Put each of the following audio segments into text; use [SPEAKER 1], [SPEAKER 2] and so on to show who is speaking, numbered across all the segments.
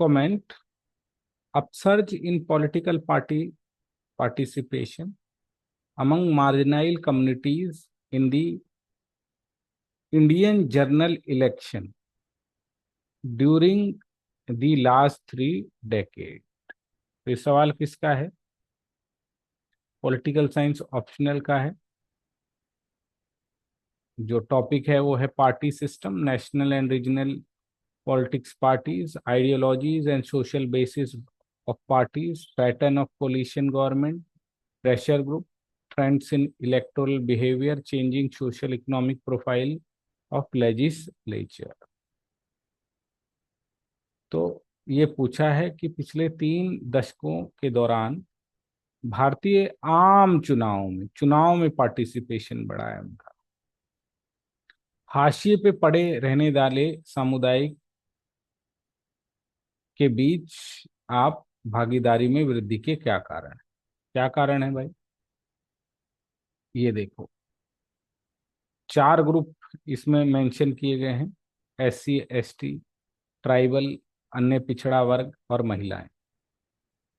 [SPEAKER 1] comment upsurge in political party participation among marginal communities in the Indian general election during the last 3 decades। तो ये सवाल किसका है? Political science optional का है। जो टॉपिक है वो है party system, national and regional politics parties, ideologies and social basis of parties, pattern of coalition government, pressure group, trends in electoral behaviour, changing social economic profile of legislature. तो ये पूछा है कि पिछले 3 दशकों के दौरान भारतीय आम चुनाव में पार्टिसिपेशन बढ़ा है उनका। हाशिए पे पड़े रहने वाले सामुदायिक के बीच आप भागीदारी में वृद्धि के क्या कारण है? क्या कारण है भाई? ये देखो, 4 ग्रुप इसमें मेंशन किए गए हैं: SC ST, ट्राइबल, अन्य पिछड़ा वर्ग और महिलाएं।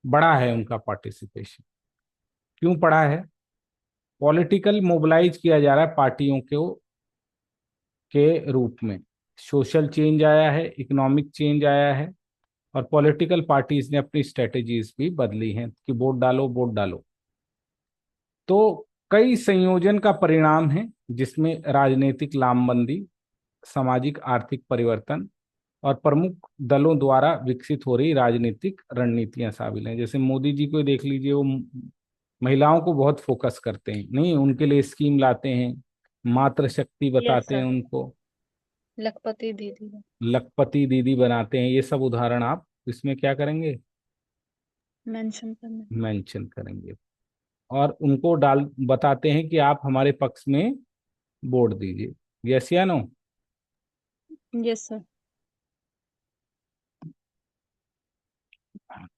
[SPEAKER 1] बड़ा है उनका पार्टिसिपेशन। क्यों पड़ा है? पॉलिटिकल मोबिलाइज किया जा रहा है पार्टियों के रूप में। सोशल चेंज आया है, इकोनॉमिक चेंज आया है, और पॉलिटिकल पार्टीज ने अपनी स्ट्रेटेजीज भी बदली हैं कि वोट डालो वोट डालो। तो कई संयोजन का परिणाम है जिसमें राजनीतिक लामबंदी, सामाजिक आर्थिक परिवर्तन और प्रमुख दलों द्वारा विकसित हो रही राजनीतिक रणनीतियां शामिल हैं। जैसे मोदी जी को देख लीजिए, वो महिलाओं को बहुत फोकस करते हैं, नहीं उनके लिए स्कीम लाते हैं, मातृशक्ति
[SPEAKER 2] यस
[SPEAKER 1] बताते हैं
[SPEAKER 2] सर।
[SPEAKER 1] उनको,
[SPEAKER 2] लखपति दीदी।
[SPEAKER 1] लखपति दीदी बनाते हैं। ये सब उदाहरण आप इसमें क्या करेंगे?
[SPEAKER 2] मेंशन करना।
[SPEAKER 1] मेंशन करेंगे। और उनको डाल बताते हैं कि आप हमारे पक्ष में वोट दीजिए। यस या नो?
[SPEAKER 2] Yes sir.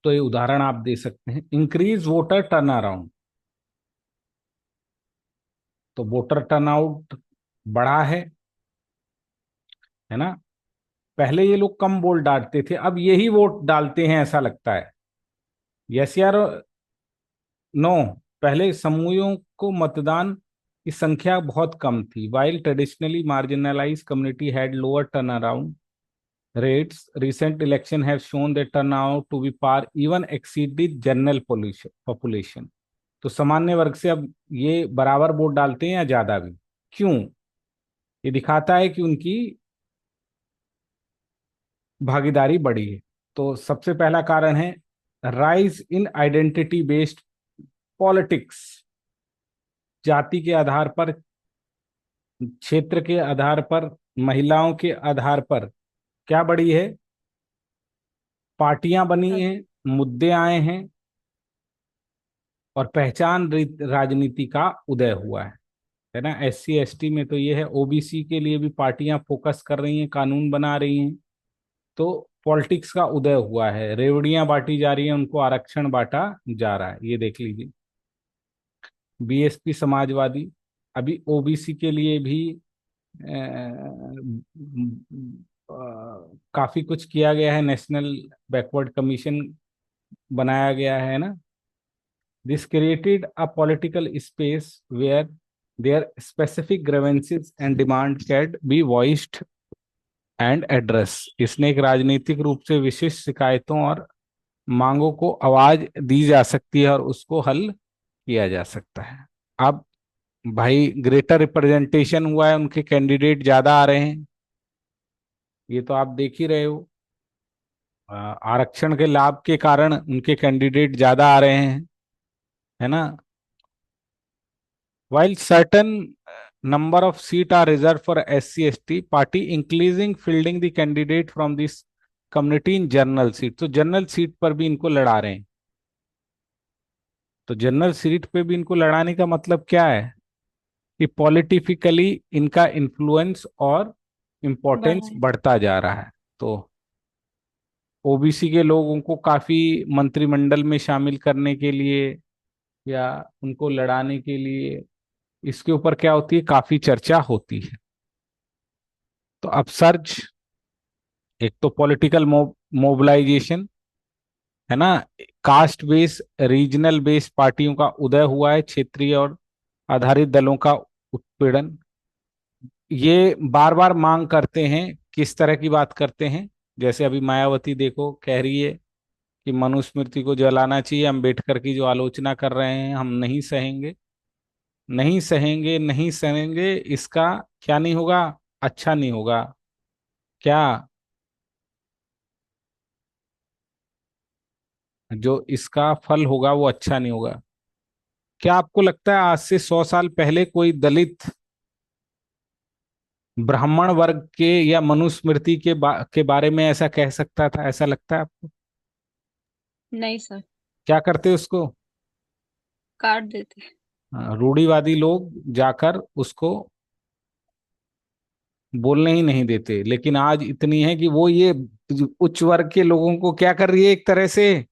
[SPEAKER 1] तो ये उदाहरण आप दे सकते हैं। इंक्रीज वोटर टर्न अराउंड, तो वोटर टर्नआउट बढ़ा है ना? पहले ये लोग कम वोट डालते थे, अब यही वोट डालते हैं ऐसा लगता है। यस या नो? पहले समूहों को मतदान की संख्या बहुत कम थी। While traditionally marginalize community had lower turn around rates, recent election have shown that turnout to be far even exceed the general population। तो सामान्य वर्ग से अब ये बराबर वोट डालते हैं या ज्यादा भी। क्यों? ये दिखाता है कि उनकी भागीदारी बढ़ी है। तो सबसे पहला कारण है rise in identity based politics. जाति के आधार पर, क्षेत्र के आधार पर, महिलाओं के आधार पर क्या बढ़ी है? पार्टियां बनी
[SPEAKER 2] अब
[SPEAKER 1] हैं, मुद्दे आए हैं, और पहचान राजनीति का उदय हुआ है ना? SC ST में तो ये है। OBC के लिए भी पार्टियां फोकस कर रही हैं, कानून बना रही हैं। तो पॉलिटिक्स का उदय हुआ है, रेवड़ियां बांटी जा रही हैं, उनको आरक्षण बांटा जा रहा है। ये देख लीजिए। BSP समाजवादी, अभी OBC के लिए भी काफी कुछ किया गया है। नेशनल बैकवर्ड कमीशन बनाया गया है ना? This created a political space where their specific grievances and demand can be voiced and addressed। इसने एक राजनीतिक रूप से विशिष्ट शिकायतों और मांगों को आवाज दी जा सकती है और उसको हल किया जा सकता है। अब भाई ग्रेटर रिप्रेजेंटेशन हुआ है, उनके कैंडिडेट ज्यादा आ रहे हैं, ये तो आप देख ही रहे हो। आरक्षण के लाभ के कारण उनके कैंडिडेट ज्यादा आ रहे हैं, है ना? While certain number of seats are reserved for SC ST, party increasing fielding the candidate from this community in general seat। तो जनरल सीट पर भी इनको लड़ा रहे हैं। तो जनरल सीट पे भी इनको लड़ाने का मतलब क्या है? कि पॉलिटिकली इनका इन्फ्लुएंस और इम्पोर्टेंस
[SPEAKER 2] बढ़ाए।
[SPEAKER 1] बढ़ता जा रहा है। तो OBC के लोगों को काफी मंत्रिमंडल में शामिल करने के लिए या उनको लड़ाने के लिए इसके ऊपर क्या होती है, काफी चर्चा होती है। तो अपसर्ज एक तो पॉलिटिकल मोबिलाइजेशन है ना, कास्ट बेस रीजनल बेस पार्टियों का उदय हुआ है, क्षेत्रीय और आधारित दलों का उत्पीड़न। ये बार बार मांग करते हैं, किस तरह की बात करते हैं, जैसे अभी मायावती देखो कह रही है कि मनुस्मृति को जलाना चाहिए, अम्बेडकर की जो आलोचना कर रहे हैं, हम नहीं सहेंगे, नहीं सहेंगे, नहीं सहेंगे, इसका क्या नहीं होगा, अच्छा नहीं होगा, क्या, जो इसका फल होगा वो अच्छा नहीं होगा। क्या आपको लगता है आज से 100 साल पहले कोई दलित ब्राह्मण वर्ग के या मनुस्मृति के बारे में ऐसा कह सकता था? ऐसा लगता है आपको?
[SPEAKER 2] नहीं सर।
[SPEAKER 1] क्या करते उसको?
[SPEAKER 2] काट देते।
[SPEAKER 1] रूढ़िवादी लोग जाकर उसको बोलने ही नहीं देते। लेकिन आज इतनी है कि वो ये उच्च वर्ग के लोगों को क्या कर रही है, एक तरह से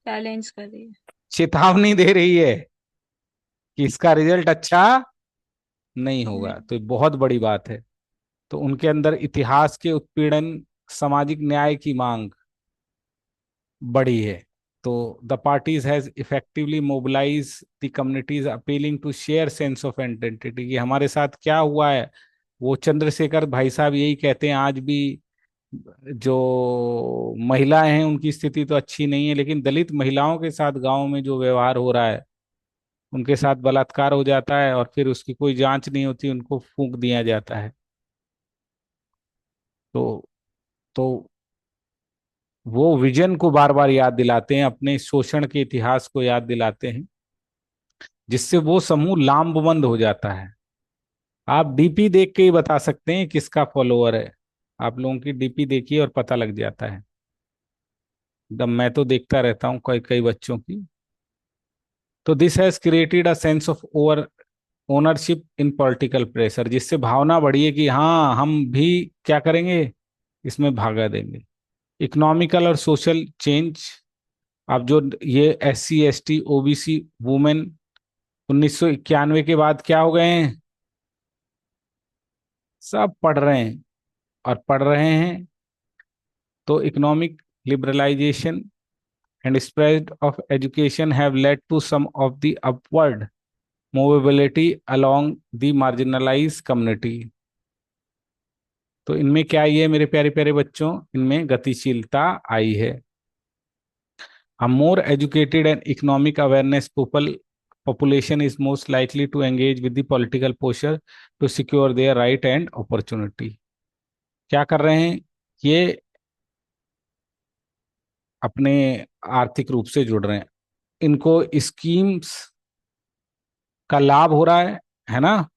[SPEAKER 2] चैलेंज कर रही है।
[SPEAKER 1] चेतावनी दे रही है कि इसका रिजल्ट अच्छा नहीं होगा।
[SPEAKER 2] नहीं।
[SPEAKER 1] तो ये बहुत बड़ी बात है। तो उनके अंदर इतिहास के उत्पीड़न, सामाजिक न्याय की मांग बड़ी है। तो the parties has effectively mobilize the communities appealing to share sense of identity, कि हमारे साथ क्या हुआ है। वो चंद्रशेखर भाई साहब यही कहते हैं आज भी, जो महिलाएं हैं उनकी स्थिति तो अच्छी नहीं है, लेकिन दलित महिलाओं के साथ गांव में जो व्यवहार हो रहा है, उनके साथ बलात्कार हो जाता है और फिर उसकी कोई जांच नहीं होती, उनको फूंक दिया जाता है। तो तो वो विजन को बार बार याद दिलाते हैं, अपने शोषण के इतिहास को याद दिलाते हैं, जिससे वो समूह लामबंद हो जाता है। आप डीपी देख के ही बता सकते हैं किसका फॉलोअर है। आप लोगों की डीपी देखिए और पता लग जाता है एकदम। मैं तो देखता रहता हूँ कई कई बच्चों की। तो this has created a sense of over ownership in political pressure, जिससे भावना बढ़ी है कि हाँ हम भी क्या करेंगे, इसमें भागा देंगे। इकोनॉमिकल और सोशल चेंज। अब जो ये SC ST OBC वुमेन 1991 के बाद क्या हो गए हैं, सब पढ़ रहे हैं और पढ़ रहे हैं। तो economic liberalization and spread of education have led to some of the upward mobility along the marginalized community। तो इनमें क्या आई है मेरे प्यारे प्यारे बच्चों, इनमें गतिशीलता आई है। A more educated and economic awareness population is most likely to engage with the political posture to secure their right and opportunity। क्या कर रहे हैं ये, अपने आर्थिक रूप से जुड़ रहे हैं, इनको स्कीम्स का लाभ हो रहा है ना,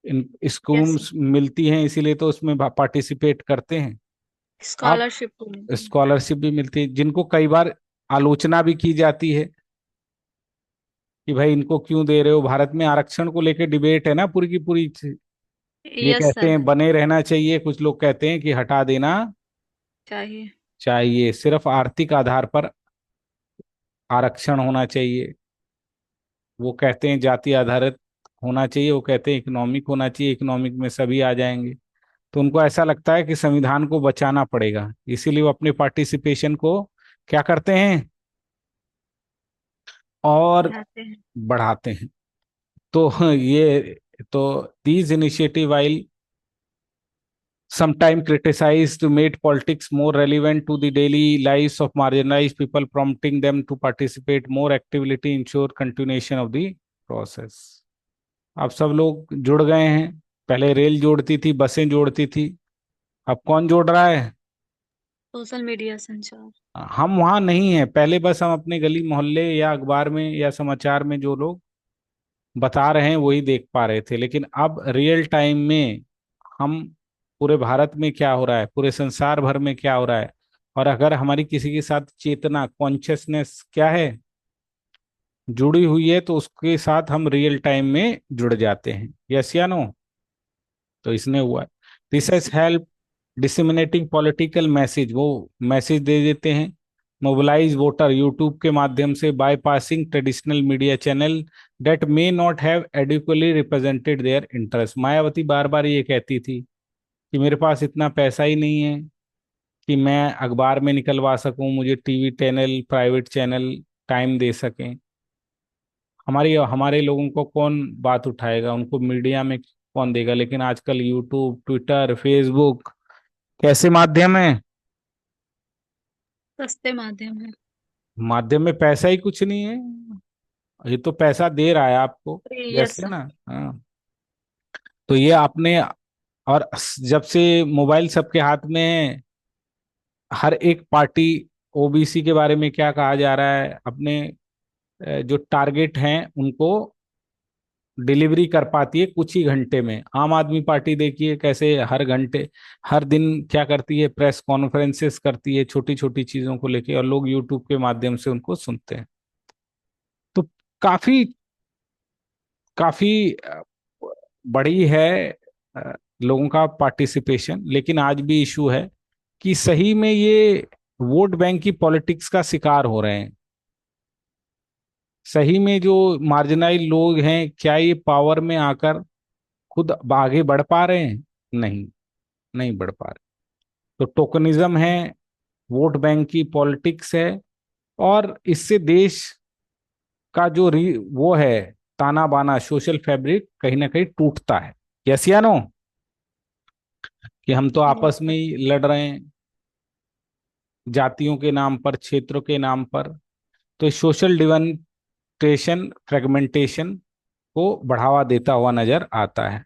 [SPEAKER 1] इन
[SPEAKER 2] यस
[SPEAKER 1] स्कीम्स मिलती हैं इसीलिए तो उसमें पार्टिसिपेट करते हैं। अब
[SPEAKER 2] स्कॉलरशिप को मिलती है।
[SPEAKER 1] स्कॉलरशिप भी मिलती है, जिनको कई बार आलोचना भी की जाती है कि भाई इनको क्यों दे रहे हो। भारत में आरक्षण को लेकर डिबेट है ना पूरी की पूरी। ये
[SPEAKER 2] यस
[SPEAKER 1] कहते
[SPEAKER 2] सर
[SPEAKER 1] हैं
[SPEAKER 2] है।
[SPEAKER 1] बने रहना चाहिए, कुछ लोग कहते हैं कि हटा देना
[SPEAKER 2] चाहिए।
[SPEAKER 1] चाहिए, सिर्फ आर्थिक आधार पर आरक्षण होना चाहिए। वो कहते हैं जाति आधारित होना चाहिए, वो कहते हैं इकोनॉमिक होना चाहिए, इकोनॉमिक में सभी आ जाएंगे। तो उनको ऐसा लगता है कि संविधान को बचाना पड़ेगा, इसीलिए वो अपने पार्टिसिपेशन को क्या करते हैं, और
[SPEAKER 2] बढ़ाते हैं।
[SPEAKER 1] बढ़ाते हैं। तो ये, तो these initiative while sometime criticized made politics more relevant to the daily lives of marginalized people, prompting them to participate more actively to ensure continuation of the process। अब सब लोग जुड़ गए हैं। पहले रेल जोड़ती थी, बसें जोड़ती थी, अब कौन जोड़ रहा है?
[SPEAKER 2] सोशल मीडिया संचार।
[SPEAKER 1] हम वहां नहीं है। पहले बस हम अपने गली मोहल्ले या अखबार में या समाचार में जो लोग बता रहे हैं वही देख पा रहे थे, लेकिन अब रियल टाइम में हम पूरे भारत में क्या हो रहा है, पूरे संसार भर में क्या हो रहा है, और अगर हमारी किसी के साथ चेतना कॉन्शियसनेस क्या है जुड़ी हुई है, तो उसके साथ हम रियल टाइम में जुड़ जाते हैं। यस या नो? तो इसने हुआ है। This has help disseminating political message, वो मैसेज दे देते हैं। मोबिलाइज वोटर यूट्यूब के माध्यम से, bypassing traditional media channel that may not have adequately represented their interest. Mayawati बार बार ये कहती थी कि मेरे पास इतना पैसा ही नहीं है कि मैं अखबार में निकलवा सकूं, मुझे TV channel, private channel time दे सकें। हमारी हमारे लोगों को कौन बात उठाएगा, उनको मीडिया में कौन देगा? लेकिन आजकल यूट्यूब, ट्विटर, फेसबुक कैसे माध्यम है?
[SPEAKER 2] सस्ते माध्यम है।
[SPEAKER 1] माध्यम में पैसा ही कुछ नहीं है, ये तो पैसा दे रहा है आपको।
[SPEAKER 2] यस
[SPEAKER 1] जैसे
[SPEAKER 2] सर।
[SPEAKER 1] ना, हाँ। तो ये आपने, और जब से मोबाइल सबके हाथ में है, हर एक पार्टी, ओबीसी के बारे में क्या कहा जा रहा है, अपने जो टारगेट हैं उनको डिलीवरी कर पाती है कुछ ही घंटे में। आम आदमी पार्टी देखिए कैसे हर घंटे, हर दिन क्या करती है, प्रेस कॉन्फ्रेंसेस करती है छोटी छोटी चीजों को लेके, और लोग यूट्यूब के माध्यम से उनको सुनते हैं। तो काफी काफी बड़ी है लोगों का पार्टिसिपेशन। लेकिन आज भी इशू है कि सही में ये वोट बैंक की पॉलिटिक्स का शिकार हो रहे हैं? सही में जो मार्जिनाइल लोग हैं, क्या ये पावर में आकर खुद आगे बढ़ पा रहे हैं? नहीं, नहीं बढ़ पा रहे। तो टोकनिज्म है, वोट बैंक की पॉलिटिक्स है, और इससे देश का जो वो है, ताना बाना, सोशल फैब्रिक कहीं ना कहीं टूटता है। यस या नो? कि हम तो
[SPEAKER 2] यस
[SPEAKER 1] आपस में
[SPEAKER 2] सर।
[SPEAKER 1] ही लड़ रहे हैं, जातियों के नाम पर, क्षेत्रों के नाम पर। तो सोशल डिवनटेशन, फ्रेगमेंटेशन को बढ़ावा देता हुआ नजर आता है।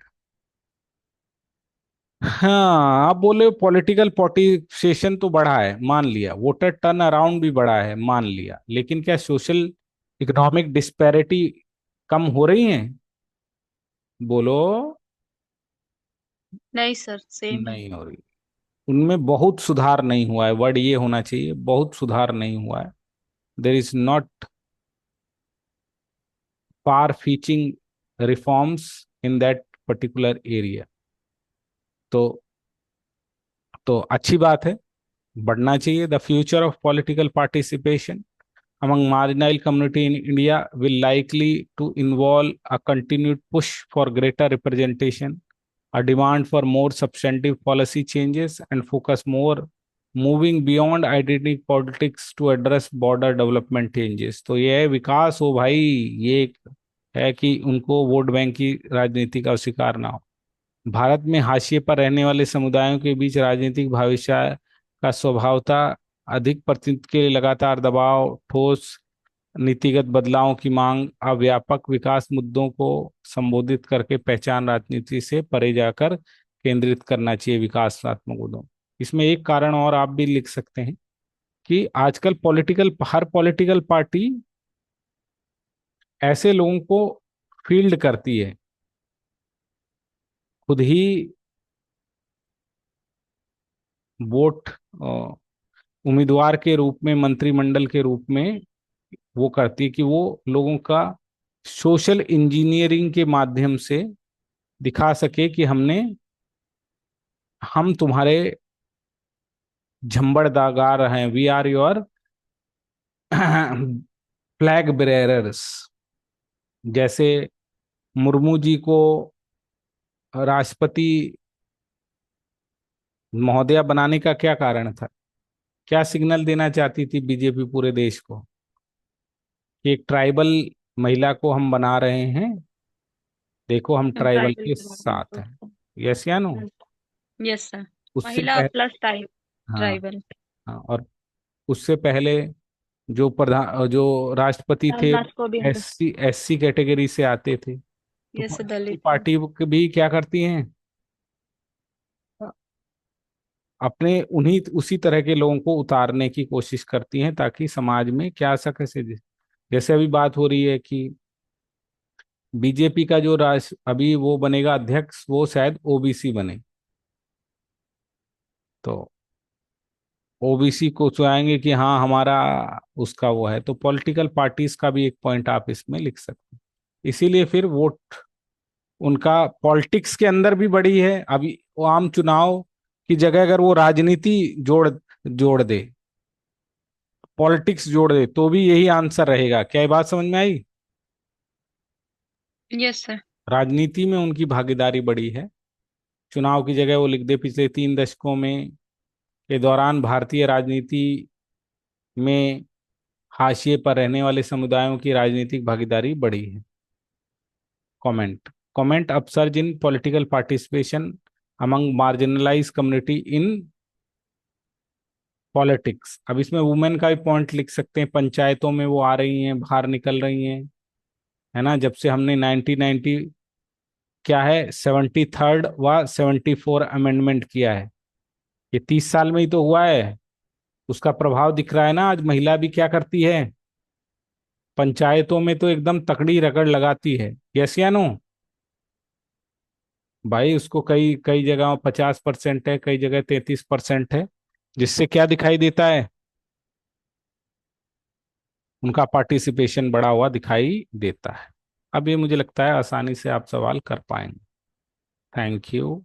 [SPEAKER 1] हाँ, आप बोले पॉलिटिकल पार्टिसिपेशन तो बढ़ा है, मान लिया। वोटर टर्न अराउंड भी बढ़ा है, मान लिया। लेकिन क्या सोशल इकोनॉमिक डिस्पैरिटी कम हो रही है? बोलो।
[SPEAKER 2] नहीं सर, सेम है।
[SPEAKER 1] नहीं हो रही। उनमें बहुत सुधार नहीं हुआ है, वर्ड ये होना चाहिए, बहुत सुधार नहीं हुआ है। There is not far fetching reforms in that particular area. तो अच्छी बात है, बढ़ना चाहिए। The future of political participation among marginal community in India will likely to involve a continued push for greater representation, a demand for more substantive policy changes, and focus more moving beyond identity politics to address border development changes। तो ये है विकास हो भाई, ये एक है कि उनको वोट बैंक की राजनीति का शिकार ना हो। भारत में हाशिए पर रहने वाले समुदायों के बीच राजनीतिक भविष्य का स्वभावता अधिक प्रतिनिधित्व के लिए लगातार दबाव, ठोस नीतिगत बदलावों की मांग, व्यापक विकास मुद्दों को संबोधित करके पहचान राजनीति से परे जाकर केंद्रित करना चाहिए विकासात्मक मुद्दों। इसमें एक कारण और आप भी लिख सकते हैं कि आजकल हर पॉलिटिकल पार्टी ऐसे लोगों को फील्ड करती है, खुद ही वोट उम्मीदवार के रूप में, मंत्रिमंडल के रूप में वो करती है कि वो लोगों का सोशल इंजीनियरिंग के माध्यम से दिखा सके कि हम तुम्हारे झंबड़दागार हैं, we are your flag bearers. जैसे मुर्मू जी को राष्ट्रपति महोदया बनाने का क्या कारण था? क्या सिग्नल देना चाहती थी बीजेपी पूरे देश को कि एक ट्राइबल महिला को हम बना रहे हैं, देखो हम
[SPEAKER 2] हम
[SPEAKER 1] ट्राइबल
[SPEAKER 2] ट्राइबल
[SPEAKER 1] के
[SPEAKER 2] के बारे में
[SPEAKER 1] साथ हैं।
[SPEAKER 2] सोचते
[SPEAKER 1] यस या नो?
[SPEAKER 2] हैं। Yes sir.
[SPEAKER 1] उससे
[SPEAKER 2] महिला
[SPEAKER 1] पहले,
[SPEAKER 2] प्लस टाइप
[SPEAKER 1] हाँ,
[SPEAKER 2] ट्राइबल।
[SPEAKER 1] हाँ, और उससे पहले जो राष्ट्रपति थे,
[SPEAKER 2] रामदास कोविंद।
[SPEAKER 1] एससी कैटेगरी से आते थे। तो
[SPEAKER 2] यस,
[SPEAKER 1] पॉलिटिकल
[SPEAKER 2] दलित है।
[SPEAKER 1] पार्टी भी क्या करती हैं, अपने उन्हीं उसी तरह के लोगों को उतारने की कोशिश करती हैं ताकि समाज में क्या सके से। जैसे अभी बात हो रही है कि बीजेपी का जो राष्ट्र अभी वो बनेगा अध्यक्ष, वो शायद ओबीसी बने। तो ओबीसी को चाहेंगे कि हाँ हमारा उसका वो है। तो पॉलिटिकल पार्टीज का भी एक पॉइंट आप इसमें लिख सकते हैं। इसीलिए फिर वोट उनका पॉलिटिक्स के अंदर भी बड़ी है। अभी वो आम चुनाव की जगह अगर वो राजनीति जोड़ जोड़ दे, पॉलिटिक्स जोड़ दे, तो भी यही आंसर रहेगा। क्या ये बात समझ में आई?
[SPEAKER 2] Yes sir.
[SPEAKER 1] राजनीति में उनकी भागीदारी बड़ी है। चुनाव की जगह वो लिख दे पिछले 3 दशकों में के दौरान भारतीय राजनीति में हाशिए पर रहने वाले समुदायों की राजनीतिक भागीदारी बढ़ी है। Comment comment upsurge in political participation among marginalize community in politics. अब इसमें वुमेन का भी पॉइंट लिख सकते हैं, पंचायतों में वो आ रही हैं, बाहर निकल रही हैं, है ना। जब से हमने 1990 क्या है 73rd व 74 अमेंडमेंट किया है, ये 30 साल में ही तो हुआ है। उसका प्रभाव दिख रहा है ना। आज महिला भी क्या करती है, पंचायतों में तो एकदम तकड़ी रगड़ लगाती है। यस या नो भाई, उसको कई कई जगह 50% है, कई जगह 33% है, जिससे क्या दिखाई देता है, उनका पार्टिसिपेशन बढ़ा हुआ दिखाई देता है। अब ये मुझे लगता है आसानी से आप सवाल कर पाएंगे। Thank you.